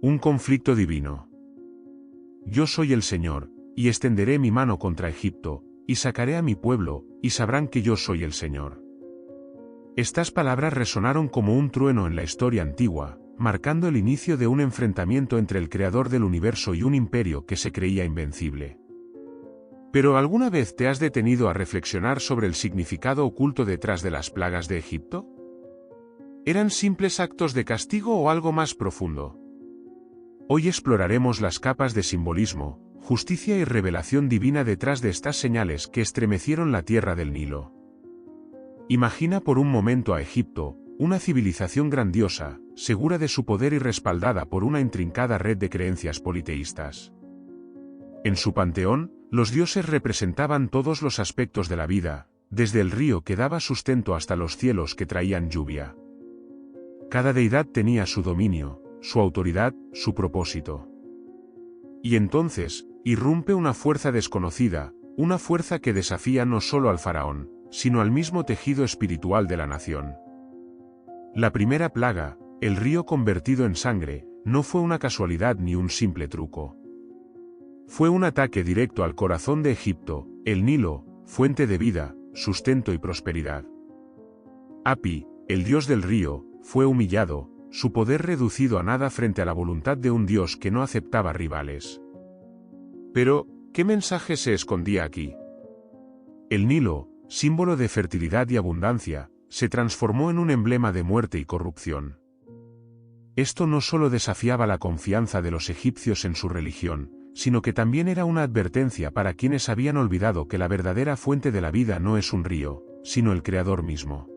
Un conflicto divino. Yo soy el Señor, y extenderé mi mano contra Egipto, y sacaré a mi pueblo, y sabrán que yo soy el Señor. Estas palabras resonaron como un trueno en la historia antigua, marcando el inicio de un enfrentamiento entre el creador del universo y un imperio que se creía invencible. ¿Pero alguna vez te has detenido a reflexionar sobre el significado oculto detrás de las plagas de Egipto? ¿Eran simples actos de castigo o algo más profundo? Hoy exploraremos las capas de simbolismo, justicia y revelación divina detrás de estas señales que estremecieron la tierra del Nilo. Imagina por un momento a Egipto, una civilización grandiosa, segura de su poder y respaldada por una intrincada red de creencias politeístas. En su panteón, los dioses representaban todos los aspectos de la vida, desde el río que daba sustento hasta los cielos que traían lluvia. Cada deidad tenía su dominio, su autoridad, su propósito. Y entonces, irrumpe una fuerza desconocida, una fuerza que desafía no solo al faraón, sino al mismo tejido espiritual de la nación. La primera plaga, el río convertido en sangre, no fue una casualidad ni un simple truco. Fue un ataque directo al corazón de Egipto, el Nilo, fuente de vida, sustento y prosperidad. Api, el dios del río, fue humillado, su poder reducido a nada frente a la voluntad de un dios que no aceptaba rivales. Pero, ¿qué mensaje se escondía aquí? El Nilo, símbolo de fertilidad y abundancia, se transformó en un emblema de muerte y corrupción. Esto no solo desafiaba la confianza de los egipcios en su religión, sino que también era una advertencia para quienes habían olvidado que la verdadera fuente de la vida no es un río, sino el Creador mismo.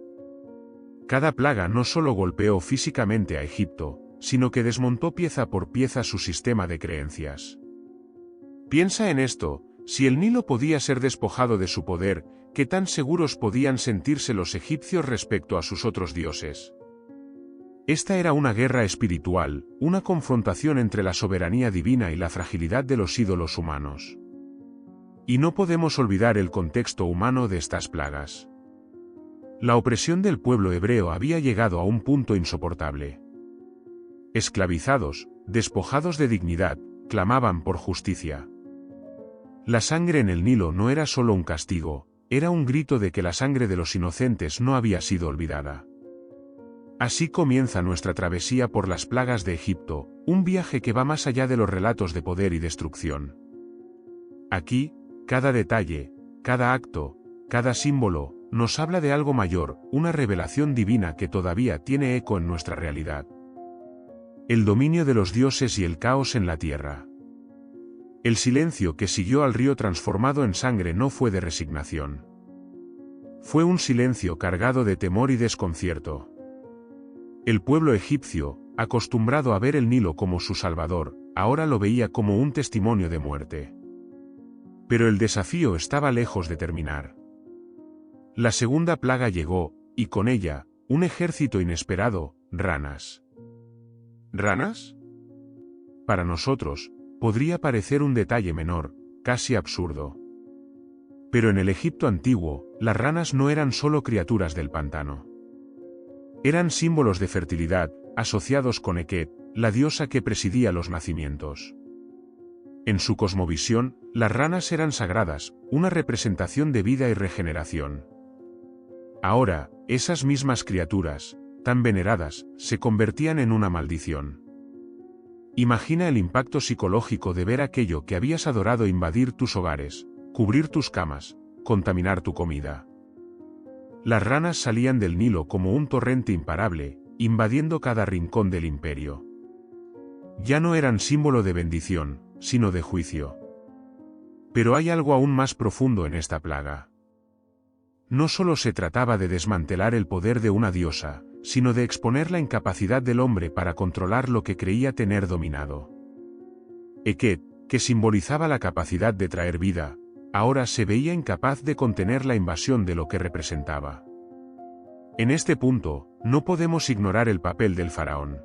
Cada plaga no solo golpeó físicamente a Egipto, sino que desmontó pieza por pieza su sistema de creencias. Piensa en esto, si el Nilo podía ser despojado de su poder, ¿qué tan seguros podían sentirse los egipcios respecto a sus otros dioses? Esta era una guerra espiritual, una confrontación entre la soberanía divina y la fragilidad de los ídolos humanos. Y no podemos olvidar el contexto humano de estas plagas. La opresión del pueblo hebreo había llegado a un punto insoportable. Esclavizados, despojados de dignidad, clamaban por justicia. La sangre en el Nilo no era solo un castigo, era un grito de que la sangre de los inocentes no había sido olvidada. Así comienza nuestra travesía por las plagas de Egipto, un viaje que va más allá de los relatos de poder y destrucción. Aquí, cada detalle, cada acto, cada símbolo, nos habla de algo mayor, una revelación divina que todavía tiene eco en nuestra realidad. El dominio de los dioses y el caos en la tierra. El silencio que siguió al río transformado en sangre no fue de resignación. Fue un silencio cargado de temor y desconcierto. El pueblo egipcio, acostumbrado a ver el Nilo como su salvador, ahora lo veía como un testimonio de muerte. Pero el desafío estaba lejos de terminar. La segunda plaga llegó, y con ella, un ejército inesperado, ranas. ¿Ranas? Para nosotros, podría parecer un detalle menor, casi absurdo. Pero en el Egipto antiguo, las ranas no eran solo criaturas del pantano. Eran símbolos de fertilidad, asociados con Eket, la diosa que presidía los nacimientos. En su cosmovisión, las ranas eran sagradas, una representación de vida y regeneración. Ahora, esas mismas criaturas, tan veneradas, se convertían en una maldición. Imagina el impacto psicológico de ver aquello que habías adorado invadir tus hogares, cubrir tus camas, contaminar tu comida. Las ranas salían del Nilo como un torrente imparable, invadiendo cada rincón del imperio. Ya no eran símbolo de bendición, sino de juicio. Pero hay algo aún más profundo en esta plaga. No solo se trataba de desmantelar el poder de una diosa, sino de exponer la incapacidad del hombre para controlar lo que creía tener dominado. Eket, que simbolizaba la capacidad de traer vida, ahora se veía incapaz de contener la invasión de lo que representaba. En este punto, no podemos ignorar el papel del faraón.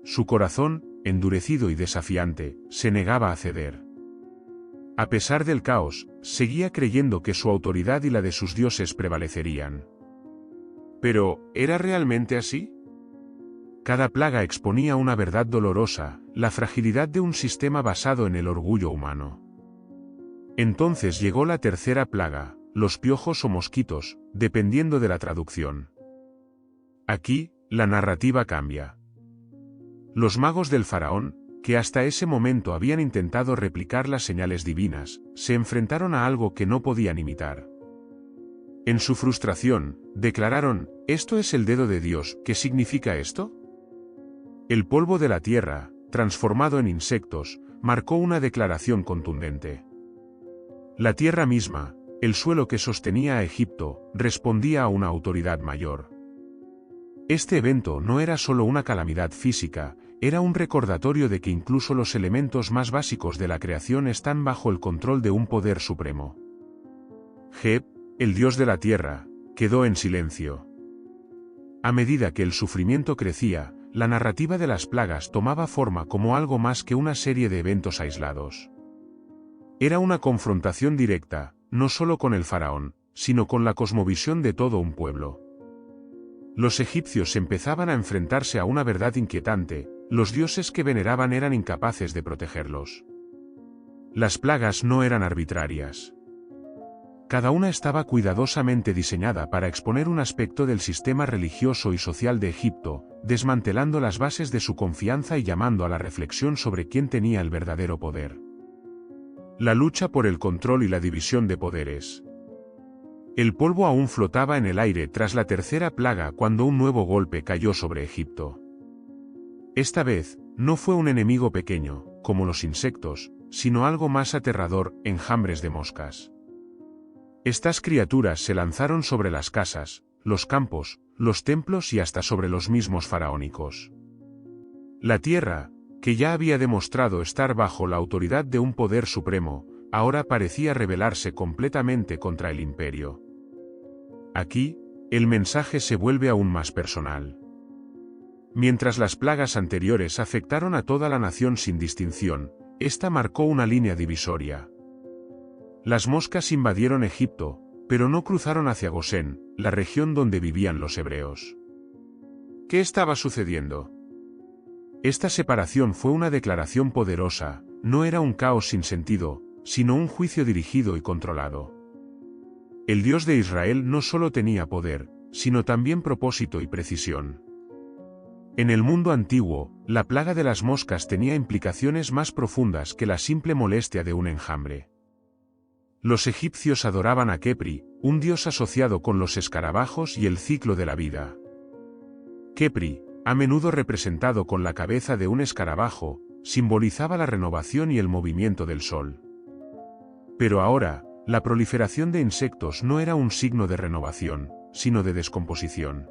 Su corazón, endurecido y desafiante, se negaba a ceder. A pesar del caos, seguía creyendo que su autoridad y la de sus dioses prevalecerían. ¿Pero, era realmente así? Cada plaga exponía una verdad dolorosa, la fragilidad de un sistema basado en el orgullo humano. Entonces llegó la tercera plaga, los piojos o mosquitos, dependiendo de la traducción. Aquí, la narrativa cambia. Los magos del faraón, que hasta ese momento habían intentado replicar las señales divinas, se enfrentaron a algo que no podían imitar. En su frustración, declararon: «¿Esto es el dedo de Dios? ¿Qué significa esto?». El polvo de la tierra, transformado en insectos, marcó una declaración contundente. La tierra misma, el suelo que sostenía a Egipto, respondía a una autoridad mayor. Este evento no era solo una calamidad física, era un recordatorio de que incluso los elementos más básicos de la creación están bajo el control de un poder supremo. Geb, el dios de la tierra, quedó en silencio. A medida que el sufrimiento crecía, la narrativa de las plagas tomaba forma como algo más que una serie de eventos aislados. Era una confrontación directa, no solo con el faraón, sino con la cosmovisión de todo un pueblo. Los egipcios empezaban a enfrentarse a una verdad inquietante: los dioses que veneraban eran incapaces de protegerlos. Las plagas no eran arbitrarias. Cada una estaba cuidadosamente diseñada para exponer un aspecto del sistema religioso y social de Egipto, desmantelando las bases de su confianza y llamando a la reflexión sobre quién tenía el verdadero poder. La lucha por el control y la división de poderes. El polvo aún flotaba en el aire tras la tercera plaga cuando un nuevo golpe cayó sobre Egipto. Esta vez, no fue un enemigo pequeño, como los insectos, sino algo más aterrador: enjambres de moscas. Estas criaturas se lanzaron sobre las casas, los campos, los templos y hasta sobre los mismos faraónicos. La tierra, que ya había demostrado estar bajo la autoridad de un poder supremo, ahora parecía rebelarse completamente contra el imperio. Aquí, el mensaje se vuelve aún más personal. Mientras las plagas anteriores afectaron a toda la nación sin distinción, esta marcó una línea divisoria. Las moscas invadieron Egipto, pero no cruzaron hacia Gosén, la región donde vivían los hebreos. ¿Qué estaba sucediendo? Esta separación fue una declaración poderosa, no era un caos sin sentido, sino un juicio dirigido y controlado. El Dios de Israel no solo tenía poder, sino también propósito y precisión. En el mundo antiguo, la plaga de las moscas tenía implicaciones más profundas que la simple molestia de un enjambre. Los egipcios adoraban a Khepri, un dios asociado con los escarabajos y el ciclo de la vida. Khepri, a menudo representado con la cabeza de un escarabajo, simbolizaba la renovación y el movimiento del sol. Pero ahora, la proliferación de insectos no era un signo de renovación, sino de descomposición.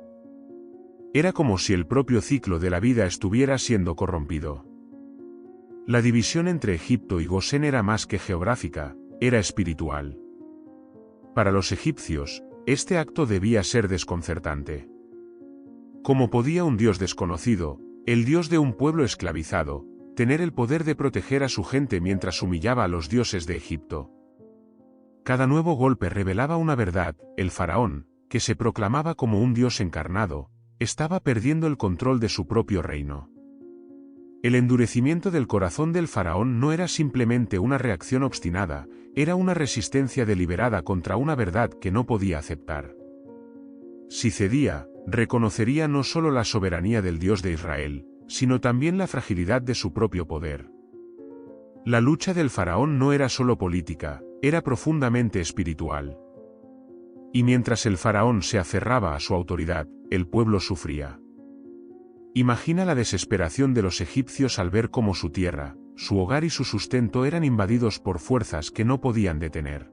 Era como si el propio ciclo de la vida estuviera siendo corrompido. La división entre Egipto y Gosén era más que geográfica, era espiritual. Para los egipcios, este acto debía ser desconcertante. ¿Cómo podía un dios desconocido, el dios de un pueblo esclavizado, tener el poder de proteger a su gente mientras humillaba a los dioses de Egipto? Cada nuevo golpe revelaba una verdad: el faraón, que se proclamaba como un dios encarnado, estaba perdiendo el control de su propio reino. El endurecimiento del corazón del faraón no era simplemente una reacción obstinada, era una resistencia deliberada contra una verdad que no podía aceptar. Si cedía, reconocería no solo la soberanía del Dios de Israel, sino también la fragilidad de su propio poder. La lucha del faraón no era solo política, era profundamente espiritual. Y mientras el faraón se aferraba a su autoridad, el pueblo sufría. Imagina la desesperación de los egipcios al ver cómo su tierra, su hogar y su sustento eran invadidos por fuerzas que no podían detener.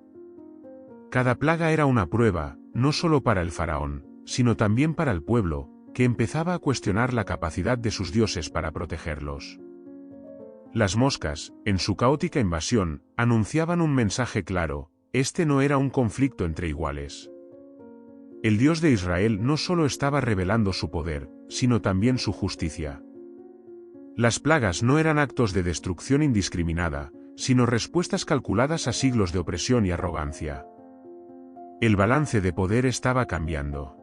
Cada plaga era una prueba, no solo para el faraón, sino también para el pueblo, que empezaba a cuestionar la capacidad de sus dioses para protegerlos. Las moscas, en su caótica invasión, anunciaban un mensaje claro: este no era un conflicto entre iguales. El Dios de Israel no solo estaba revelando su poder, sino también su justicia. Las plagas no eran actos de destrucción indiscriminada, sino respuestas calculadas a siglos de opresión y arrogancia. El balance de poder estaba cambiando.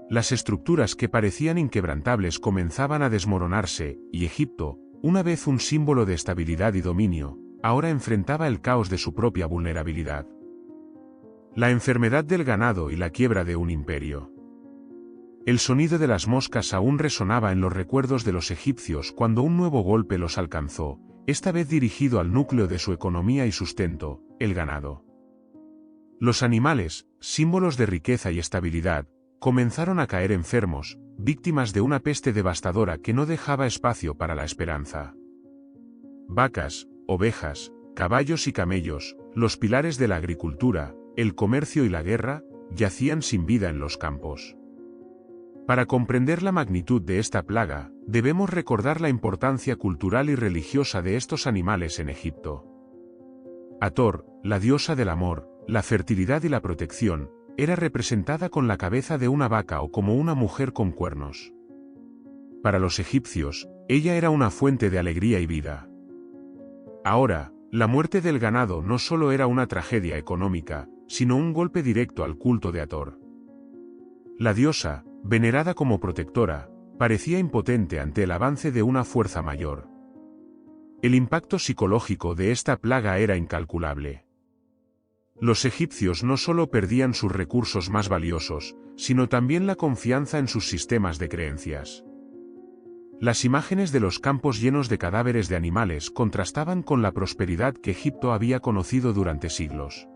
Las estructuras que parecían inquebrantables comenzaban a desmoronarse, y Egipto, una vez un símbolo de estabilidad y dominio, ahora enfrentaba el caos de su propia vulnerabilidad. La enfermedad del ganado y la quiebra de un imperio. El sonido de las moscas aún resonaba en los recuerdos de los egipcios cuando un nuevo golpe los alcanzó, esta vez dirigido al núcleo de su economía y sustento, el ganado. Los animales, símbolos de riqueza y estabilidad, comenzaron a caer enfermos, víctimas de una peste devastadora que no dejaba espacio para la esperanza. Vacas, ovejas, caballos y camellos, los pilares de la agricultura, el comercio y la guerra, yacían sin vida en los campos. Para comprender la magnitud de esta plaga, debemos recordar la importancia cultural y religiosa de estos animales en Egipto. Hathor, la diosa del amor, la fertilidad y la protección, era representada con la cabeza de una vaca o como una mujer con cuernos. Para los egipcios, ella era una fuente de alegría y vida. Ahora, la muerte del ganado no solo era una tragedia económica, sino un golpe directo al culto de Hathor. La diosa, venerada como protectora, parecía impotente ante el avance de una fuerza mayor. El impacto psicológico de esta plaga era incalculable. Los egipcios no solo perdían sus recursos más valiosos, sino también la confianza en sus sistemas de creencias. Las imágenes de los campos llenos de cadáveres de animales contrastaban con la prosperidad que Egipto había conocido durante siglos.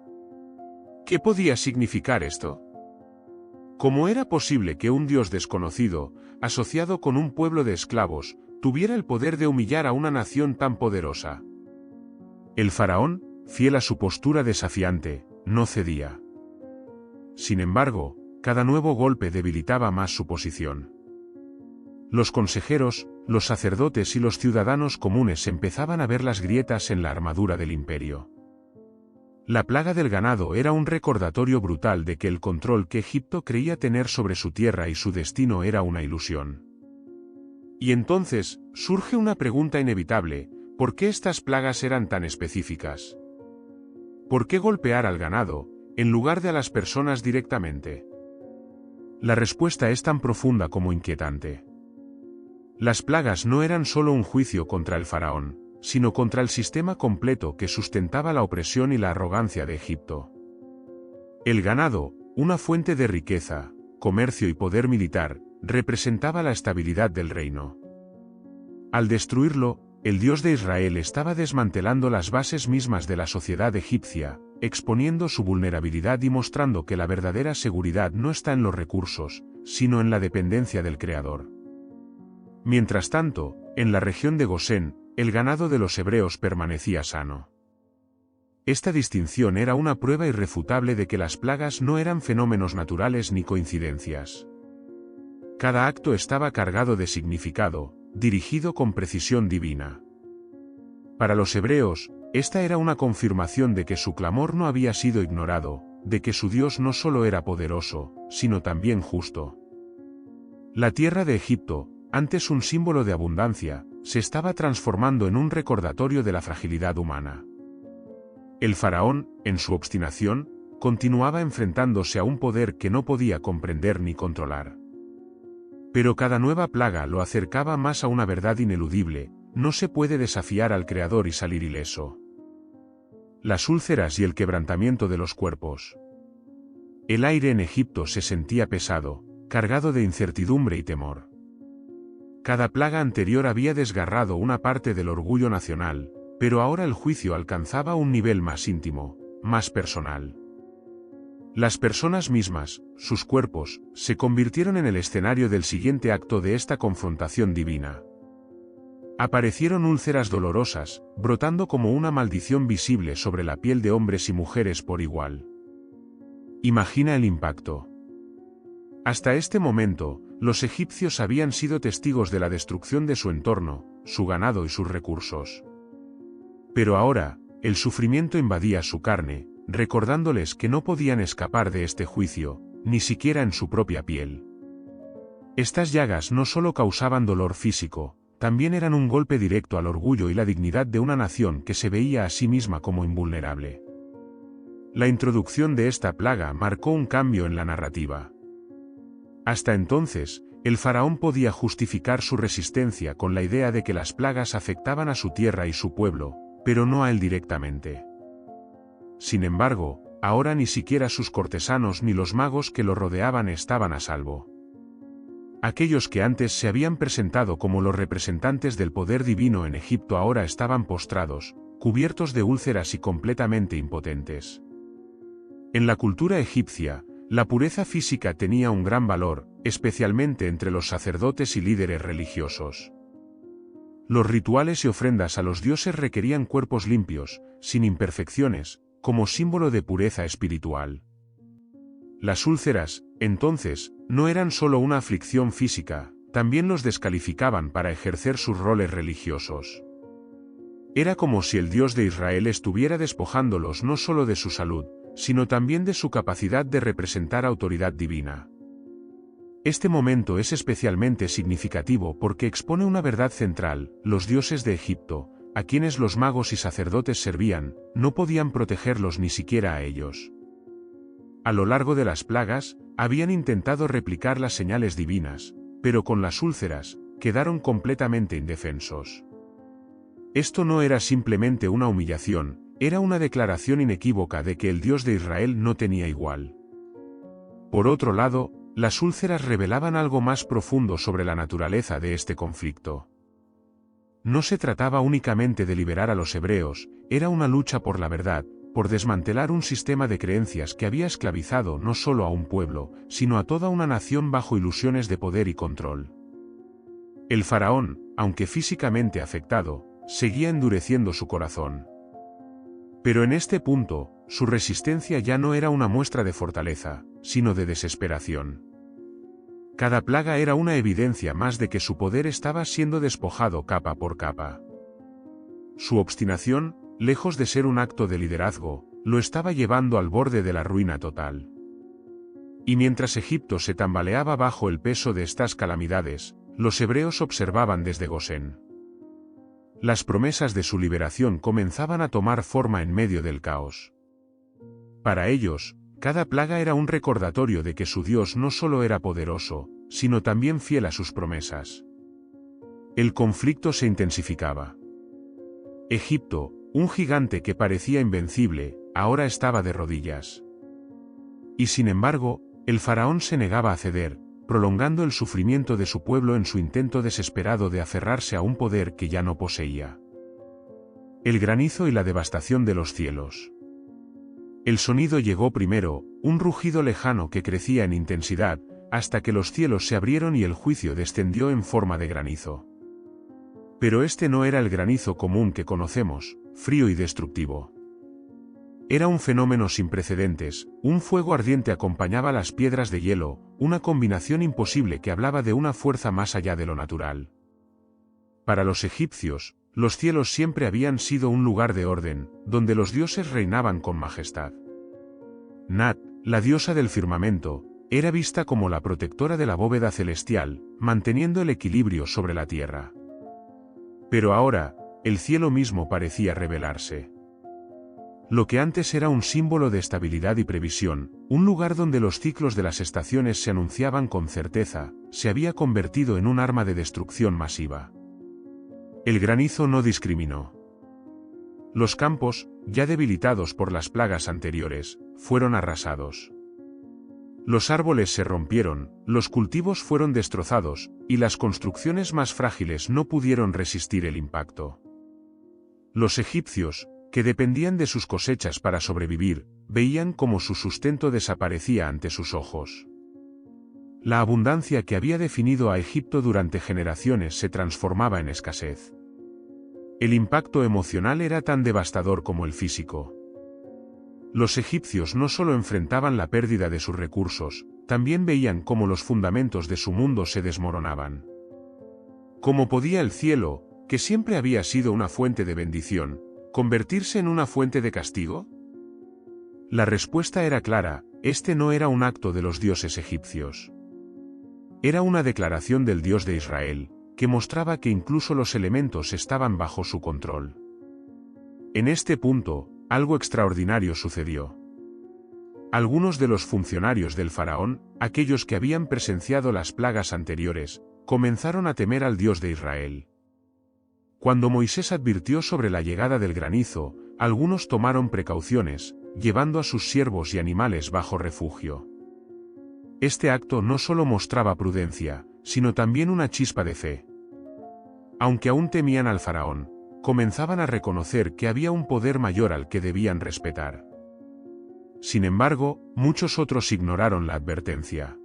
¿Qué podía significar esto? ¿Cómo era posible que un dios desconocido, asociado con un pueblo de esclavos, tuviera el poder de humillar a una nación tan poderosa? El faraón, fiel a su postura desafiante, no cedía. Sin embargo, cada nuevo golpe debilitaba más su posición. Los consejeros, los sacerdotes y los ciudadanos comunes empezaban a ver las grietas en la armadura del imperio. La plaga del ganado era un recordatorio brutal de que el control que Egipto creía tener sobre su tierra y su destino era una ilusión. Y entonces, surge una pregunta inevitable: ¿por qué estas plagas eran tan específicas? ¿Por qué golpear al ganado, en lugar de a las personas directamente? La respuesta es tan profunda como inquietante. Las plagas no eran solo un juicio contra el faraón, sino contra el sistema completo que sustentaba la opresión y la arrogancia de Egipto. El ganado, una fuente de riqueza, comercio y poder militar, representaba la estabilidad del reino. Al destruirlo, el Dios de Israel estaba desmantelando las bases mismas de la sociedad egipcia, exponiendo su vulnerabilidad y mostrando que la verdadera seguridad no está en los recursos, sino en la dependencia del Creador. Mientras tanto, en la región de Gosén, el ganado de los hebreos permanecía sano. Esta distinción era una prueba irrefutable de que las plagas no eran fenómenos naturales ni coincidencias. Cada acto estaba cargado de significado, dirigido con precisión divina. Para los hebreos, esta era una confirmación de que su clamor no había sido ignorado, de que su Dios no solo era poderoso, sino también justo. La tierra de Egipto, antes un símbolo de abundancia, se estaba transformando en un recordatorio de la fragilidad humana. El faraón, en su obstinación, continuaba enfrentándose a un poder que no podía comprender ni controlar. Pero cada nueva plaga lo acercaba más a una verdad ineludible: no se puede desafiar al Creador y salir ileso. Las úlceras y el quebrantamiento de los cuerpos. El aire en Egipto se sentía pesado, cargado de incertidumbre y temor. Cada plaga anterior había desgarrado una parte del orgullo nacional, pero ahora el juicio alcanzaba un nivel más íntimo, más personal. Las personas mismas, sus cuerpos, se convirtieron en el escenario del siguiente acto de esta confrontación divina. Aparecieron úlceras dolorosas, brotando como una maldición visible sobre la piel de hombres y mujeres por igual. Imagina el impacto. Hasta este momento, los egipcios habían sido testigos de la destrucción de su entorno, su ganado y sus recursos. Pero ahora, el sufrimiento invadía su carne, recordándoles que no podían escapar de este juicio, ni siquiera en su propia piel. Estas llagas no solo causaban dolor físico, también eran un golpe directo al orgullo y la dignidad de una nación que se veía a sí misma como invulnerable. La introducción de esta plaga marcó un cambio en la narrativa. Hasta entonces, el faraón podía justificar su resistencia con la idea de que las plagas afectaban a su tierra y su pueblo, pero no a él directamente. Sin embargo, ahora ni siquiera sus cortesanos ni los magos que lo rodeaban estaban a salvo. Aquellos que antes se habían presentado como los representantes del poder divino en Egipto ahora estaban postrados, cubiertos de úlceras y completamente impotentes. En la cultura egipcia, la pureza física tenía un gran valor, especialmente entre los sacerdotes y líderes religiosos. Los rituales y ofrendas a los dioses requerían cuerpos limpios, sin imperfecciones, como símbolo de pureza espiritual. Las úlceras, entonces, no eran solo una aflicción física, también los descalificaban para ejercer sus roles religiosos. Era como si el Dios de Israel estuviera despojándolos no solo de su salud, sino también de su capacidad de representar autoridad divina. Este momento es especialmente significativo porque expone una verdad central: los dioses de Egipto, a quienes los magos y sacerdotes servían, no podían protegerlos ni siquiera a ellos. A lo largo de las plagas, habían intentado replicar las señales divinas, pero con las úlceras, quedaron completamente indefensos. Esto no era simplemente una humillación, era una declaración inequívoca de que el Dios de Israel no tenía igual. Por otro lado, las úlceras revelaban algo más profundo sobre la naturaleza de este conflicto. No se trataba únicamente de liberar a los hebreos, era una lucha por la verdad, por desmantelar un sistema de creencias que había esclavizado no solo a un pueblo, sino a toda una nación bajo ilusiones de poder y control. El faraón, aunque físicamente afectado, seguía endureciendo su corazón. Pero en este punto, su resistencia ya no era una muestra de fortaleza, sino de desesperación. Cada plaga era una evidencia más de que su poder estaba siendo despojado capa por capa. Su obstinación, lejos de ser un acto de liderazgo, lo estaba llevando al borde de la ruina total. Y mientras Egipto se tambaleaba bajo el peso de estas calamidades, los hebreos observaban desde Gosén. Las promesas de su liberación comenzaban a tomar forma en medio del caos. Para ellos, cada plaga era un recordatorio de que su Dios no solo era poderoso, sino también fiel a sus promesas. El conflicto se intensificaba. Egipto, un gigante que parecía invencible, ahora estaba de rodillas. Y sin embargo, el faraón se negaba a ceder, prolongando el sufrimiento de su pueblo en su intento desesperado de aferrarse a un poder que ya no poseía. El granizo y la devastación de los cielos. El sonido llegó primero, un rugido lejano que crecía en intensidad, hasta que los cielos se abrieron y el juicio descendió en forma de granizo. Pero este no era el granizo común que conocemos, frío y destructivo. Era un fenómeno sin precedentes, un fuego ardiente acompañaba las piedras de hielo, una combinación imposible que hablaba de una fuerza más allá de lo natural. Para los egipcios, los cielos siempre habían sido un lugar de orden, donde los dioses reinaban con majestad. Nat, la diosa del firmamento, era vista como la protectora de la bóveda celestial, manteniendo el equilibrio sobre la tierra. Pero ahora, el cielo mismo parecía rebelarse. Lo que antes era un símbolo de estabilidad y previsión, un lugar donde los ciclos de las estaciones se anunciaban con certeza, se había convertido en un arma de destrucción masiva. El granizo no discriminó. Los campos, ya debilitados por las plagas anteriores, fueron arrasados. Los árboles se rompieron, los cultivos fueron destrozados, y las construcciones más frágiles no pudieron resistir el impacto. Los egipcios, que dependían de sus cosechas para sobrevivir, veían cómo su sustento desaparecía ante sus ojos. La abundancia que había definido a Egipto durante generaciones se transformaba en escasez. El impacto emocional era tan devastador como el físico. Los egipcios no solo enfrentaban la pérdida de sus recursos, también veían cómo los fundamentos de su mundo se desmoronaban. ¿Cómo podía el cielo, que siempre había sido una fuente de bendición, convertirse en una fuente de castigo? La respuesta era clara: este no era un acto de los dioses egipcios. Era una declaración del Dios de Israel, que mostraba que incluso los elementos estaban bajo su control. En este punto, algo extraordinario sucedió. Algunos de los funcionarios del faraón, aquellos que habían presenciado las plagas anteriores, comenzaron a temer al Dios de Israel. Cuando Moisés advirtió sobre la llegada del granizo, algunos tomaron precauciones, llevando a sus siervos y animales bajo refugio. Este acto no solo mostraba prudencia, sino también una chispa de fe. Aunque aún temían al faraón, comenzaban a reconocer que había un poder mayor al que debían respetar. Sin embargo, muchos otros ignoraron la advertencia.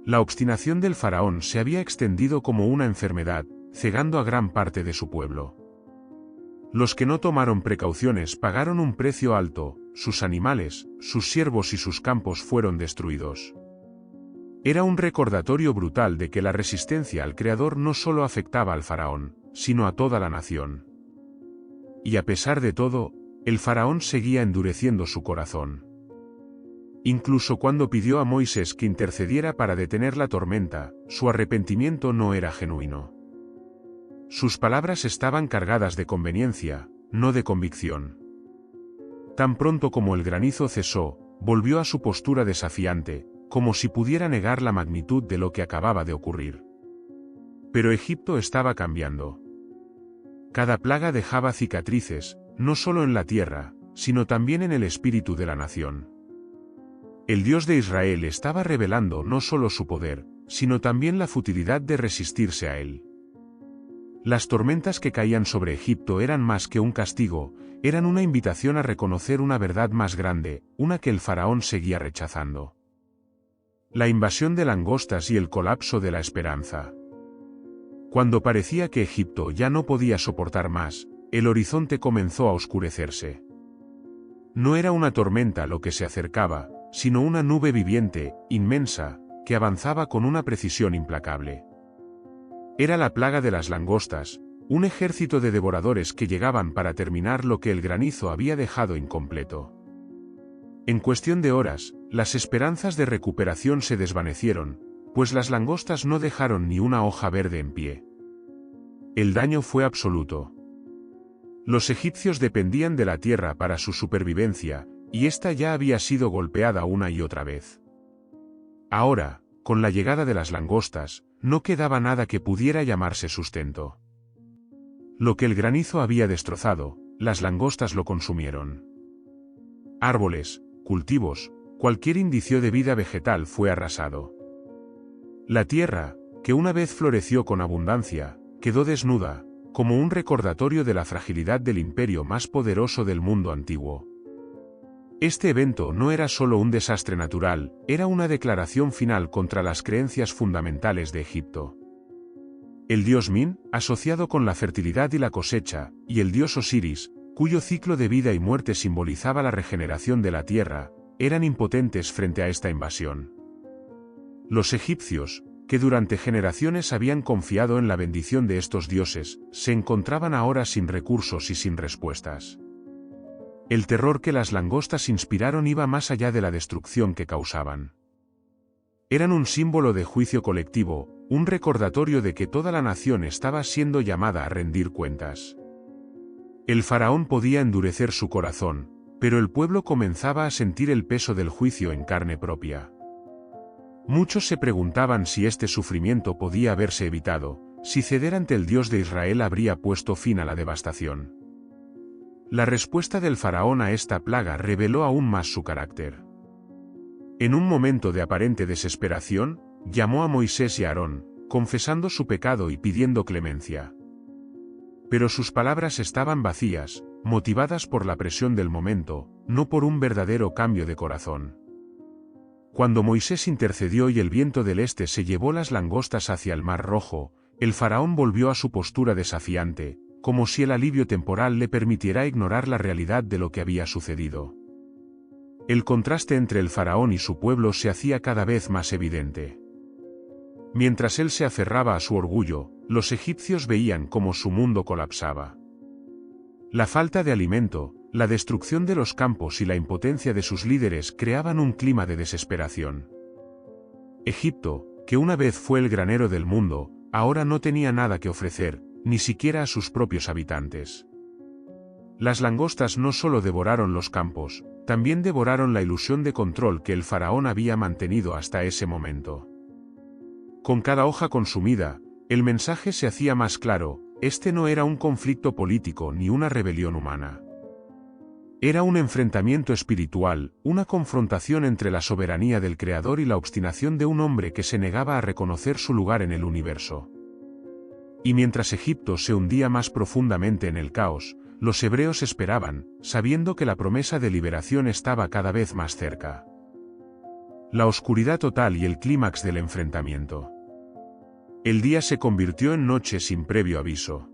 La obstinación del faraón se había extendido como una enfermedad, cegando a gran parte de su pueblo. Los que no tomaron precauciones pagaron un precio alto, sus animales, sus siervos y sus campos fueron destruidos. Era un recordatorio brutal de que la resistencia al Creador no solo afectaba al faraón, sino a toda la nación. Y a pesar de todo, el faraón seguía endureciendo su corazón. Incluso cuando pidió a Moisés que intercediera para detener la tormenta, su arrepentimiento no era genuino. Sus palabras estaban cargadas de conveniencia, no de convicción. Tan pronto como el granizo cesó, volvió a su postura desafiante, como si pudiera negar la magnitud de lo que acababa de ocurrir. Pero Egipto estaba cambiando. Cada plaga dejaba cicatrices, no solo en la tierra, sino también en el espíritu de la nación. El Dios de Israel estaba revelando no solo su poder, sino también la futilidad de resistirse a él. Las tormentas que caían sobre Egipto eran más que un castigo, eran una invitación a reconocer una verdad más grande, una que el faraón seguía rechazando. La invasión de langostas y el colapso de la esperanza. Cuando parecía que Egipto ya no podía soportar más, el horizonte comenzó a oscurecerse. No era una tormenta lo que se acercaba, sino una nube viviente, inmensa, que avanzaba con una precisión implacable. Era la plaga de las langostas, un ejército de devoradores que llegaban para terminar lo que el granizo había dejado incompleto. En cuestión de horas, las esperanzas de recuperación se desvanecieron, pues las langostas no dejaron ni una hoja verde en pie. El daño fue absoluto. Los egipcios dependían de la tierra para su supervivencia, y ésta ya había sido golpeada una y otra vez. Ahora, con la llegada de las langostas, no quedaba nada que pudiera llamarse sustento. Lo que el granizo había destrozado, las langostas lo consumieron. Árboles, cultivos, cualquier indicio de vida vegetal fue arrasado. La tierra, que una vez floreció con abundancia, quedó desnuda, como un recordatorio de la fragilidad del imperio más poderoso del mundo antiguo. Este evento no era solo un desastre natural, era una declaración final contra las creencias fundamentales de Egipto. El dios Min, asociado con la fertilidad y la cosecha, y el dios Osiris, cuyo ciclo de vida y muerte simbolizaba la regeneración de la tierra, eran impotentes frente a esta invasión. Los egipcios, que durante generaciones habían confiado en la bendición de estos dioses, se encontraban ahora sin recursos y sin respuestas. El terror que las langostas inspiraron iba más allá de la destrucción que causaban. Eran un símbolo de juicio colectivo, un recordatorio de que toda la nación estaba siendo llamada a rendir cuentas. El faraón podía endurecer su corazón, pero el pueblo comenzaba a sentir el peso del juicio en carne propia. Muchos se preguntaban si este sufrimiento podía haberse evitado, si ceder ante el Dios de Israel habría puesto fin a la devastación. La respuesta del faraón a esta plaga reveló aún más su carácter. En un momento de aparente desesperación, llamó a Moisés y a Aarón, confesando su pecado y pidiendo clemencia. Pero sus palabras estaban vacías, motivadas por la presión del momento, no por un verdadero cambio de corazón. Cuando Moisés intercedió y el viento del este se llevó las langostas hacia el Mar Rojo, el faraón volvió a su postura desafiante, como si el alivio temporal le permitiera ignorar la realidad de lo que había sucedido. El contraste entre el faraón y su pueblo se hacía cada vez más evidente. Mientras él se aferraba a su orgullo, los egipcios veían cómo su mundo colapsaba. La falta de alimento, la destrucción de los campos y la impotencia de sus líderes creaban un clima de desesperación. Egipto, que una vez fue el granero del mundo, ahora no tenía nada que ofrecer, ni siquiera a sus propios habitantes. Las langostas no solo devoraron los campos, también devoraron la ilusión de control que el faraón había mantenido hasta ese momento. Con cada hoja consumida, el mensaje se hacía más claro: este no era un conflicto político ni una rebelión humana. Era un enfrentamiento espiritual, una confrontación entre la soberanía del Creador y la obstinación de un hombre que se negaba a reconocer su lugar en el universo. Y mientras Egipto se hundía más profundamente en el caos, los hebreos esperaban, sabiendo que la promesa de liberación estaba cada vez más cerca. La oscuridad total y el clímax del enfrentamiento. El día se convirtió en noche sin previo aviso.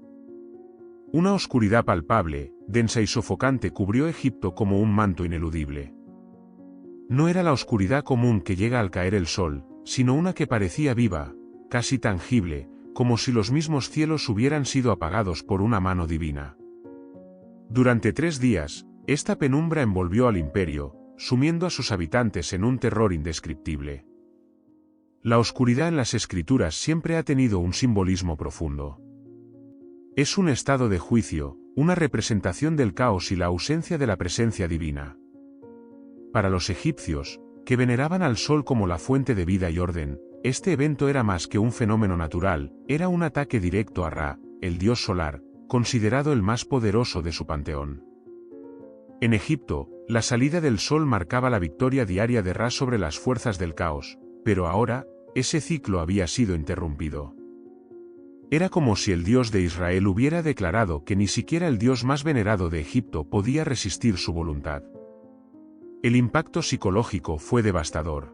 Una oscuridad palpable, densa y sofocante cubrió Egipto como un manto ineludible. No era la oscuridad común que llega al caer el sol, sino una que parecía viva, casi tangible, como si los mismos cielos hubieran sido apagados por una mano divina. Durante 3 días, esta penumbra envolvió al imperio, sumiendo a sus habitantes en un terror indescriptible. La oscuridad en las escrituras siempre ha tenido un simbolismo profundo. Es un estado de juicio, una representación del caos y la ausencia de la presencia divina. Para los egipcios, que veneraban al sol como la fuente de vida y orden, este evento era más que un fenómeno natural, era un ataque directo a Ra, el dios solar, considerado el más poderoso de su panteón. En Egipto, la salida del sol marcaba la victoria diaria de Ra sobre las fuerzas del caos, pero ahora, ese ciclo había sido interrumpido. Era como si el Dios de Israel hubiera declarado que ni siquiera el Dios más venerado de Egipto podía resistir su voluntad. El impacto psicológico fue devastador.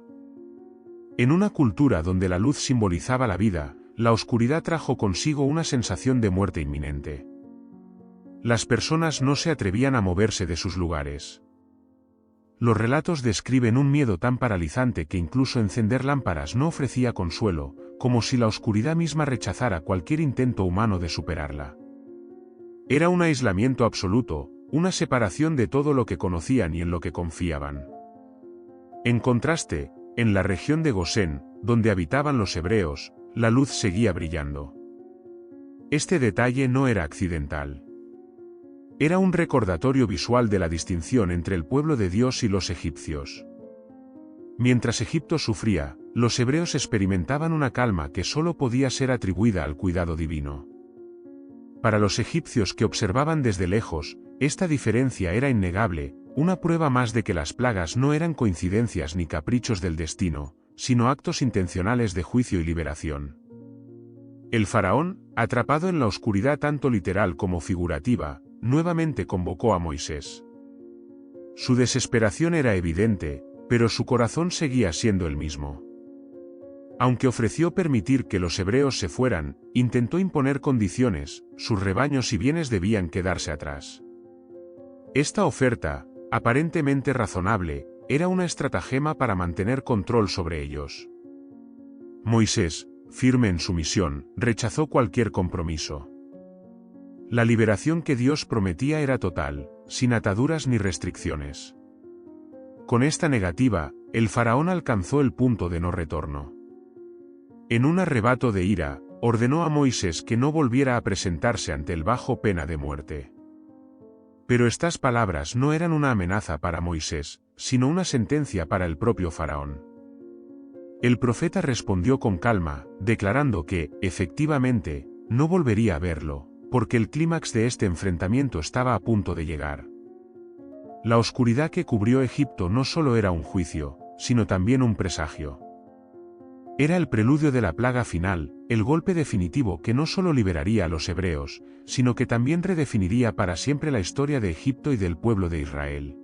En una cultura donde la luz simbolizaba la vida, la oscuridad trajo consigo una sensación de muerte inminente. Las personas no se atrevían a moverse de sus lugares. Los relatos describen un miedo tan paralizante que incluso encender lámparas no ofrecía consuelo, como si la oscuridad misma rechazara cualquier intento humano de superarla. Era un aislamiento absoluto, una separación de todo lo que conocían y en lo que confiaban. En contraste, en la región de Gosén, donde habitaban los hebreos, la luz seguía brillando. Este detalle no era accidental. Era un recordatorio visual de la distinción entre el pueblo de Dios y los egipcios. Mientras Egipto sufría, los hebreos experimentaban una calma que solo podía ser atribuida al cuidado divino. Para los egipcios que observaban desde lejos, esta diferencia era innegable, una prueba más de que las plagas no eran coincidencias ni caprichos del destino, sino actos intencionales de juicio y liberación. El faraón, atrapado en la oscuridad tanto literal como figurativa, nuevamente convocó a Moisés. Su desesperación era evidente, pero su corazón seguía siendo el mismo. Aunque ofreció permitir que los hebreos se fueran, intentó imponer condiciones: sus rebaños y bienes debían quedarse atrás. Esta oferta, aparentemente razonable, era una estratagema para mantener control sobre ellos. Moisés, firme en su misión, rechazó cualquier compromiso. La liberación que Dios prometía era total, sin ataduras ni restricciones. Con esta negativa, el faraón alcanzó el punto de no retorno. En un arrebato de ira, ordenó a Moisés que no volviera a presentarse ante él bajo pena de muerte. Pero estas palabras no eran una amenaza para Moisés, sino una sentencia para el propio faraón. El profeta respondió con calma, declarando que, efectivamente, no volvería a verlo, porque el clímax de este enfrentamiento estaba a punto de llegar. La oscuridad que cubrió Egipto no solo era un juicio, sino también un presagio. Era el preludio de la plaga final, el golpe definitivo que no solo liberaría a los hebreos, sino que también redefiniría para siempre la historia de Egipto y del pueblo de Israel.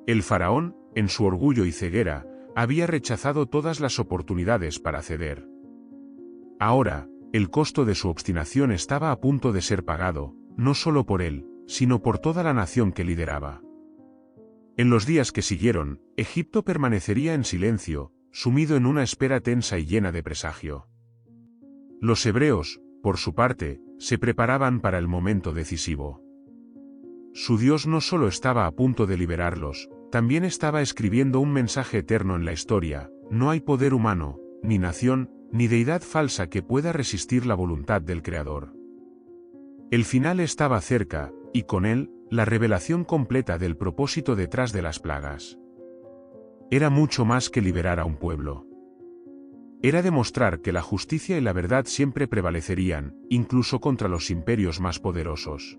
El faraón, en su orgullo y ceguera, había rechazado todas las oportunidades para ceder. Ahora, el costo de su obstinación estaba a punto de ser pagado, no solo por él, sino por toda la nación que lideraba. En los días que siguieron, Egipto permanecería en silencio, sumido en una espera tensa y llena de presagio. Los hebreos, por su parte, se preparaban para el momento decisivo. Su Dios no solo estaba a punto de liberarlos, también estaba escribiendo un mensaje eterno en la historia: no hay poder humano, ni nación, ni deidad falsa que pueda resistir la voluntad del Creador. El final estaba cerca, y con él, la revelación completa del propósito detrás de las plagas. Era mucho más que liberar a un pueblo. Era demostrar que la justicia y la verdad siempre prevalecerían, incluso contra los imperios más poderosos.